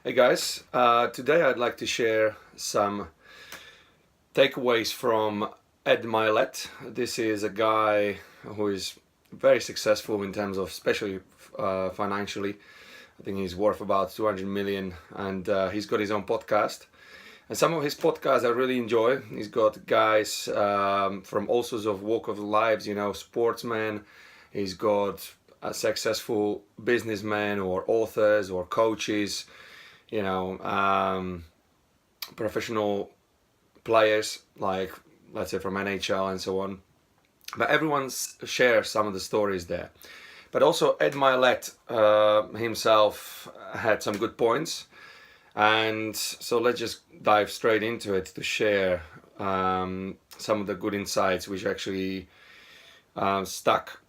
Hey guys, today I'd like to share some takeaways from Ed Mylett. This is a guy who is very successful in terms of, especially financially. I think he's worth about 200 million, and he's got his own podcast. And some of his podcasts I really enjoy. He's got guys from all sorts of walk of lives, sportsmen. He's got a successful businessmen or authors or coaches, professional players, like let's say from NHL and so on. But everyone shares some of the stories there. But also Ed Mylett himself had some good points. And so let's just dive straight into it to share some of the good insights which actually stuck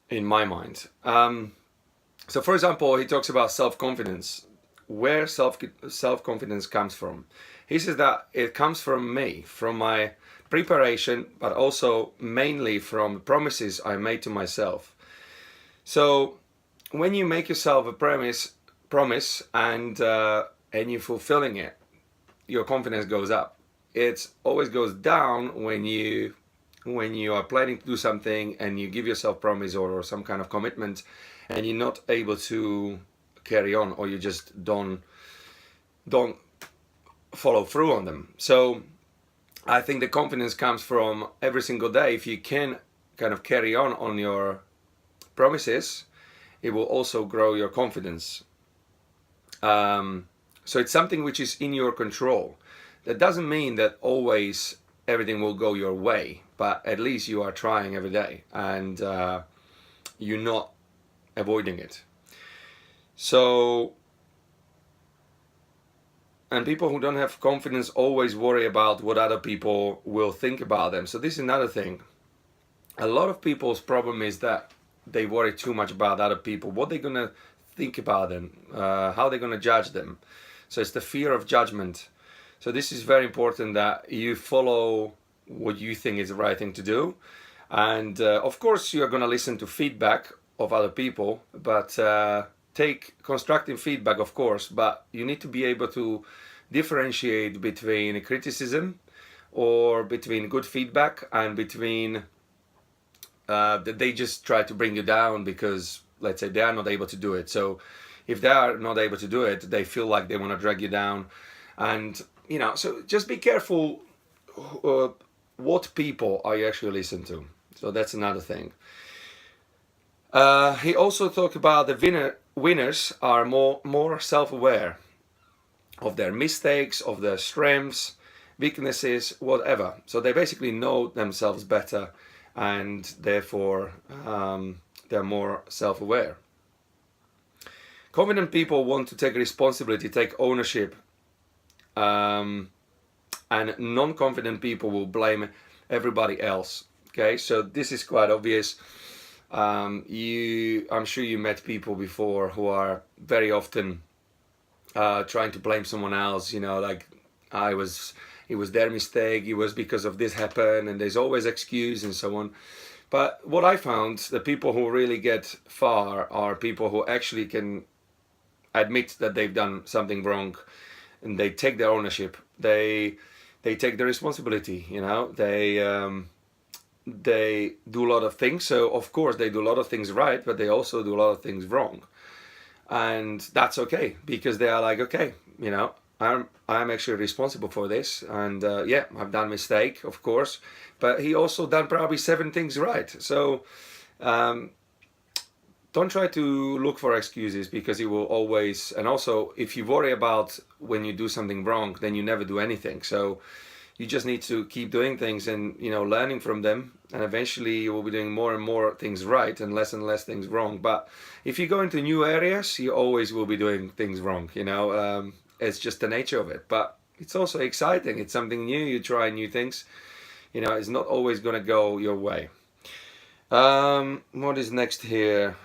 in my mind. So for example, he talks about self-confidence, where self-confidence comes from. He says that it comes from me, from my preparation, but also mainly from promises I made to myself. So when you make yourself a promise and you're fulfilling it, your confidence goes up. It always goes down when you are planning to do something and you give yourself promise or some kind of commitment and you're not able to carry on, or you just don't follow through on them. So I think the confidence comes from every single day. If you can kind of carry on your promises, it will also grow your confidence. So it's something which is in your control. That doesn't mean that always everything will go your way, but at least you are trying every day and you're not avoiding it. So, and people who don't have confidence always worry about what other people will think about them. So this is another thing. A lot of people's problem is that they worry too much about other people, what they're gonna think about them, how they're gonna judge them. So it's the fear of judgment. So this is very important that you follow what you think is the right thing to do. And of course you're gonna listen to feedback of other people, but take constructive feedback, of course, but you need to be able to differentiate between criticism or between good feedback and between that they just try to bring you down because, let's say, they are not able to do it. So if they are not able to do it, they feel like they want to drag you down. And, so just be careful what people are you actually listening to. So that's another thing. He also talked about the winners are more self-aware of their mistakes, of their strengths, weaknesses, whatever. So they basically know themselves better, and therefore they're more self-aware. Confident people want to take responsibility, take ownership, and non-confident people will blame everybody else. Okay, so this is quite obvious. I'm sure you met people before who are very often trying to blame someone else, like it was their mistake, it was because of this happened, and there's always excuse and so on. But what I found, the people who really get far are people who actually can admit that they've done something wrong and they take their ownership. They take the responsibility, they do a lot of things. So of course they do a lot of things right, but they also do a lot of things wrong. And that's okay, because they are like, okay, I'm actually responsible for this. And I've done mistake, of course, but he also done probably 7 things right. So don't try to look for excuses, because you will always, and also if you worry about when you do something wrong, then you never do anything. So you just need to keep doing things and, learning from them. And eventually you will be doing more and more things right and less things wrong. But if you go into new areas, you always will be doing things wrong, it's just the nature of it. But it's also exciting. It's something new. You try new things. It's not always going to go your way. What is next here?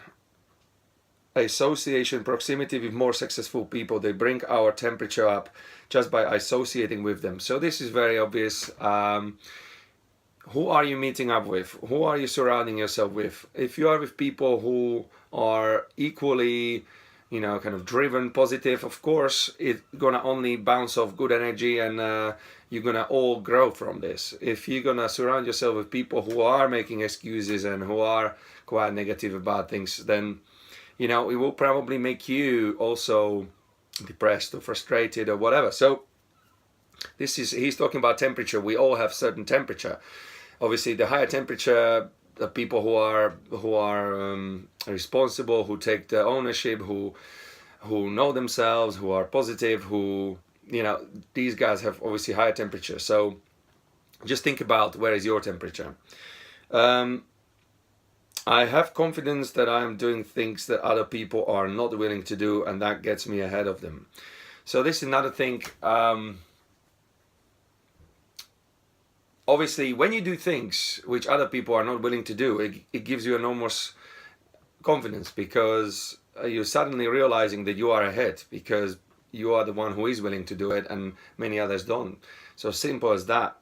Association, proximity with more successful people. They bring our temperature up just by associating with them. So this is very obvious. Who are you meeting up with? Who are you surrounding yourself with? If you are with people who are equally kind of driven, positive, of course, it's gonna only bounce off good energy, and you're gonna all grow from this. If you're gonna surround yourself with people who are making excuses and who are quite negative about things, then it will probably make you also depressed or frustrated or whatever. So he's talking about temperature. We all have certain temperature. Obviously, the higher temperature, the people who are responsible, who take the ownership, who know themselves, who are positive, who these guys have obviously higher temperature. So just think about, where is your temperature. I have confidence that I am doing things that other people are not willing to do, and that gets me ahead of them. So this is another thing. Obviously, when you do things which other people are not willing to do, it gives you enormous confidence, because you're suddenly realizing that you are ahead, because you are the one who is willing to do it and many others don't. So simple as that.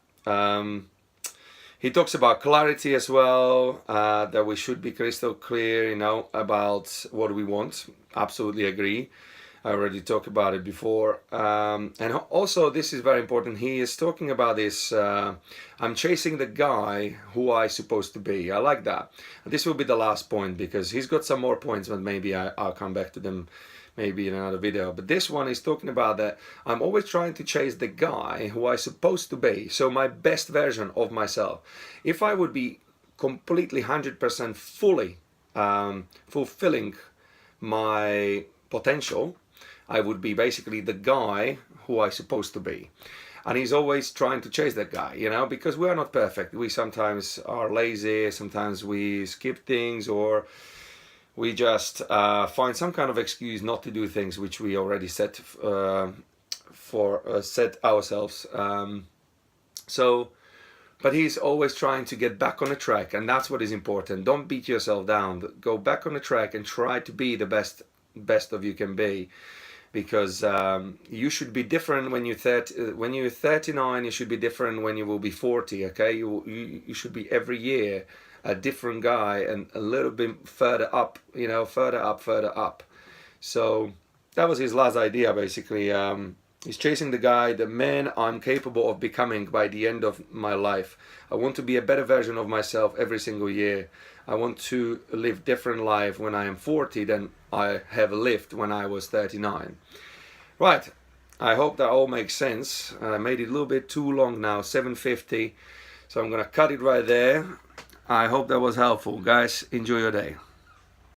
He talks about clarity as well, that we should be crystal clear, about what we want. Absolutely agree. I already talked about it before. And also, this is very important. He is talking about this, I'm chasing the guy who I'm supposed to be. I like that. And this will be the last point, because he's got some more points, but maybe I'll come back to them maybe in another video. But this one is talking about that I'm always trying to chase the guy who I'm supposed to be. So my best version of myself. If I would be completely 100% fully fulfilling my potential, I would be basically the guy who I'm supposed to be. And he's always trying to chase that guy, because we are not perfect. We sometimes are lazy, sometimes we skip things, or we just find some kind of excuse not to do things which we already set ourselves. But he's always trying to get back on the track, and that's what is important. Don't beat yourself down. Go back on the track and try to be the best of you can be, because you should be different when you're 39. You should be different when you will be 40. Okay, you should be every year a different guy, and a little bit further up, further up. So that was his last idea, basically. He's chasing the guy, the man I'm capable of becoming by the end of my life. I want to be a better version of myself every single year. I want to live different life when I am 40 than I have lived when I was 39. Right, I hope that all makes sense. I made it a little bit too long now, 7:50. So I'm gonna cut it right there. I hope that was helpful. Guys, enjoy your day.